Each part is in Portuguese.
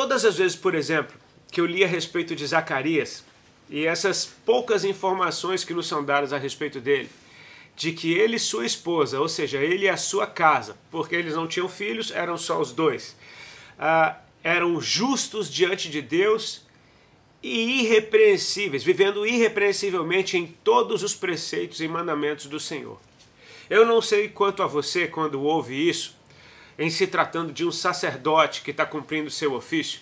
Todas as vezes, por exemplo, que eu li a respeito de Zacarias, e essas poucas informações que nos são dadas a respeito dele, de que ele e sua esposa, ou seja, ele e a sua casa, porque eles não tinham filhos, eram só os dois, eram justos diante de Deus e irrepreensíveis, vivendo irrepreensivelmente em todos os preceitos e mandamentos do Senhor. Eu não sei quanto a você, quando ouve isso, em se tratando de um sacerdote que está cumprindo seu ofício,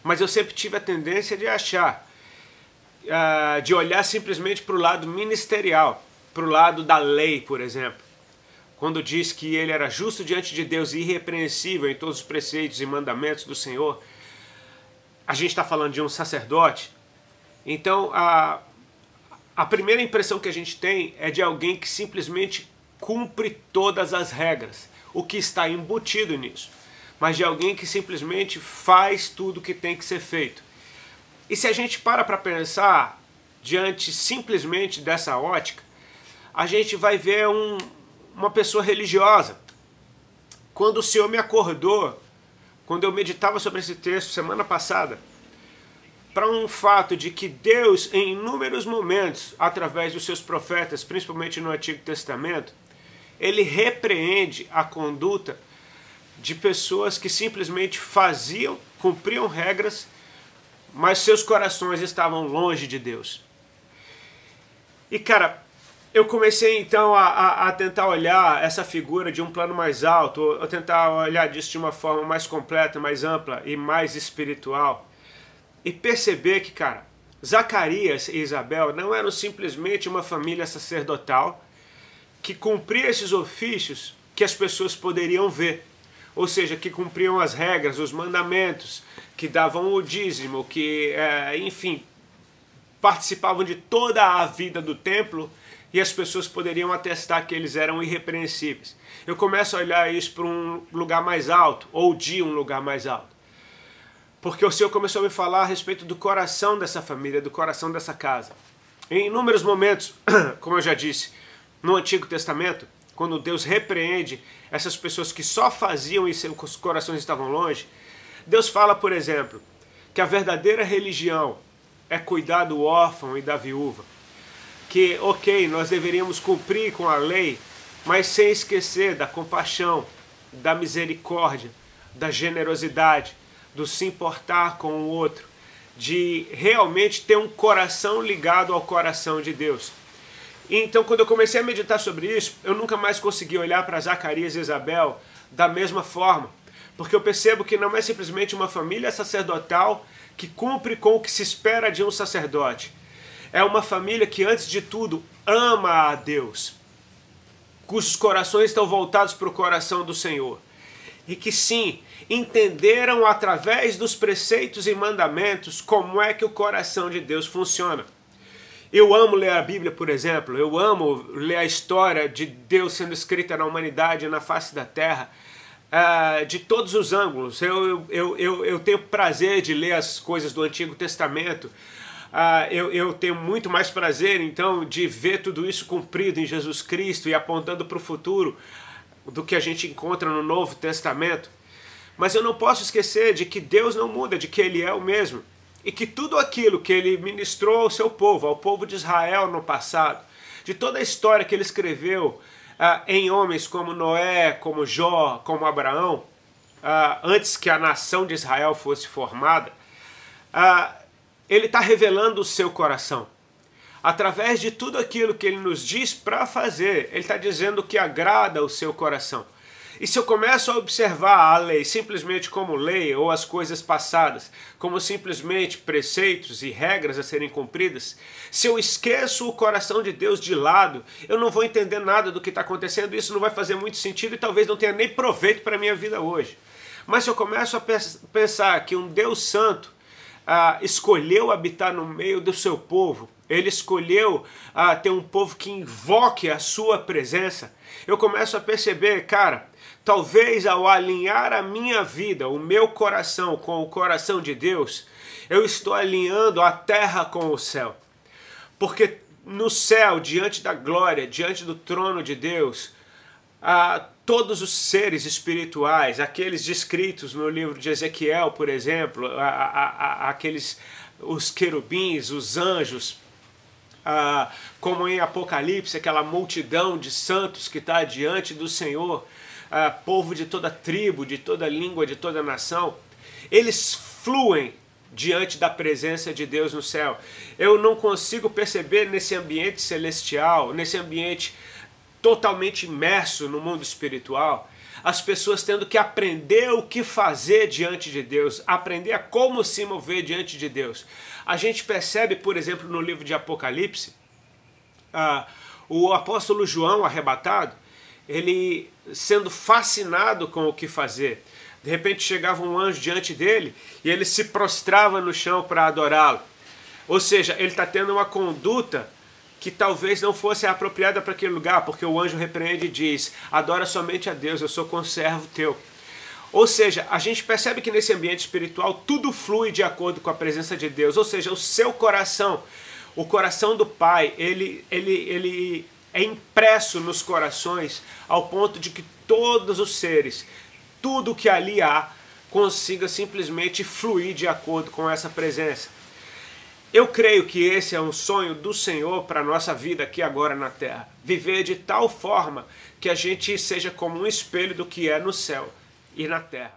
mas eu sempre tive a tendência de achar, de olhar simplesmente para o lado ministerial, para o lado da lei, por exemplo. Quando diz que ele era justo diante de Deus e irrepreensível em todos os preceitos e mandamentos do Senhor, a gente está falando de um sacerdote. Então, a primeira impressão que a gente tem é de alguém que simplesmente cumpre todas as regras, o que está embutido nisso, mas de alguém que simplesmente faz tudo o que tem que ser feito. E se a gente para pensar diante simplesmente dessa ótica, a gente vai ver uma pessoa religiosa. Quando o Senhor me acordou, quando eu meditava sobre esse texto semana passada, para um fato de que Deus, em inúmeros momentos, através dos seus profetas, principalmente no Antigo Testamento, ele repreende a conduta de pessoas que simplesmente cumpriam regras, mas seus corações estavam longe de Deus. E cara, eu comecei então a tentar olhar essa figura de um plano mais alto, a tentar olhar disso de uma forma mais completa, mais ampla e mais espiritual. E perceber que, cara, Zacarias e Isabel não eram simplesmente uma família sacerdotal que cumpria esses ofícios que as pessoas poderiam ver. Ou seja, que cumpriam as regras, os mandamentos, que davam o dízimo, que, enfim, participavam de toda a vida do templo, e as pessoas poderiam atestar que eles eram irrepreensíveis. Eu começo a olhar isso para um lugar mais alto, ou de um lugar mais alto. Porque o Senhor começou a me falar a respeito do coração dessa família, do coração dessa casa. Em inúmeros momentos, como eu já disse, no Antigo Testamento, quando Deus repreende essas pessoas que só faziam e seus corações estavam longe, Deus fala, por exemplo, que a verdadeira religião é cuidar do órfão e da viúva. Que, ok, nós deveríamos cumprir com a lei, mas sem esquecer da compaixão, da misericórdia, da generosidade, do se importar com o outro, de realmente ter um coração ligado ao coração de Deus. Então, quando eu comecei a meditar sobre isso, eu nunca mais consegui olhar para Zacarias e Isabel da mesma forma, porque eu percebo que não é simplesmente uma família sacerdotal que cumpre com o que se espera de um sacerdote. É uma família que, antes de tudo, ama a Deus, cujos corações estão voltados para o coração do Senhor. E que sim, entenderam através dos preceitos e mandamentos como é que o coração de Deus funciona. Eu amo ler a Bíblia, por exemplo, eu amo ler a história de Deus sendo escrita na humanidade, na face da terra, de todos os ângulos. Eu tenho prazer de ler as coisas do Antigo Testamento. Eu tenho muito mais prazer, então, de ver tudo isso cumprido em Jesus Cristo e apontando para o futuro do que a gente encontra no Novo Testamento. Mas eu não posso esquecer de que Deus não muda, de que Ele é o mesmo. E que tudo aquilo que Ele ministrou ao seu povo, ao povo de Israel no passado, de toda a história que Ele escreveu em homens como Noé, como Jó, como Abraão, antes que a nação de Israel fosse formada, Ele está revelando o seu coração. Através de tudo aquilo que Ele nos diz para fazer, Ele está dizendo que agrada o seu coração. E se eu começo a observar a lei simplesmente como lei, ou as coisas passadas como simplesmente preceitos e regras a serem cumpridas, se eu esqueço o coração de Deus de lado, eu não vou entender nada do que está acontecendo, isso não vai fazer muito sentido e talvez não tenha nem proveito para a minha vida hoje. Mas se eu começo a pensar que um Deus santo escolheu habitar no meio do seu povo, Ele escolheu ter um povo que invoque a sua presença, eu começo a perceber, cara, talvez ao alinhar a minha vida, o meu coração com o coração de Deus, eu estou alinhando a terra com o céu. Porque no céu, diante da glória, diante do trono de Deus, todos os seres espirituais, aqueles descritos no livro de Ezequiel, por exemplo, os querubins, os anjos, como em Apocalipse, aquela multidão de santos que está diante do Senhor, povo de toda tribo, de toda língua, de toda nação, eles fluem diante da presença de Deus no céu. Eu não consigo perceber nesse ambiente celestial, nesse ambiente totalmente imerso no mundo espiritual, as pessoas tendo que aprender o que fazer diante de Deus, aprender a como se mover diante de Deus. A gente percebe, por exemplo, no livro de Apocalipse, o apóstolo João, arrebatado, ele sendo fascinado com o que fazer. De repente chegava um anjo diante dele e ele se prostrava no chão para adorá-lo. Ou seja, ele está tendo uma conduta que talvez não fosse apropriada para aquele lugar, porque o anjo repreende e diz: adora somente a Deus, eu sou conservo teu. Ou seja, a gente percebe que nesse ambiente espiritual tudo flui de acordo com a presença de Deus. Ou seja, o seu coração, o coração do Pai, ele é impresso nos corações ao ponto de que todos os seres, tudo que ali há, consiga simplesmente fluir de acordo com essa presença. Eu creio que esse é um sonho do Senhor para a nossa vida aqui agora na terra. Viver de tal forma que a gente seja como um espelho do que é no céu e na terra.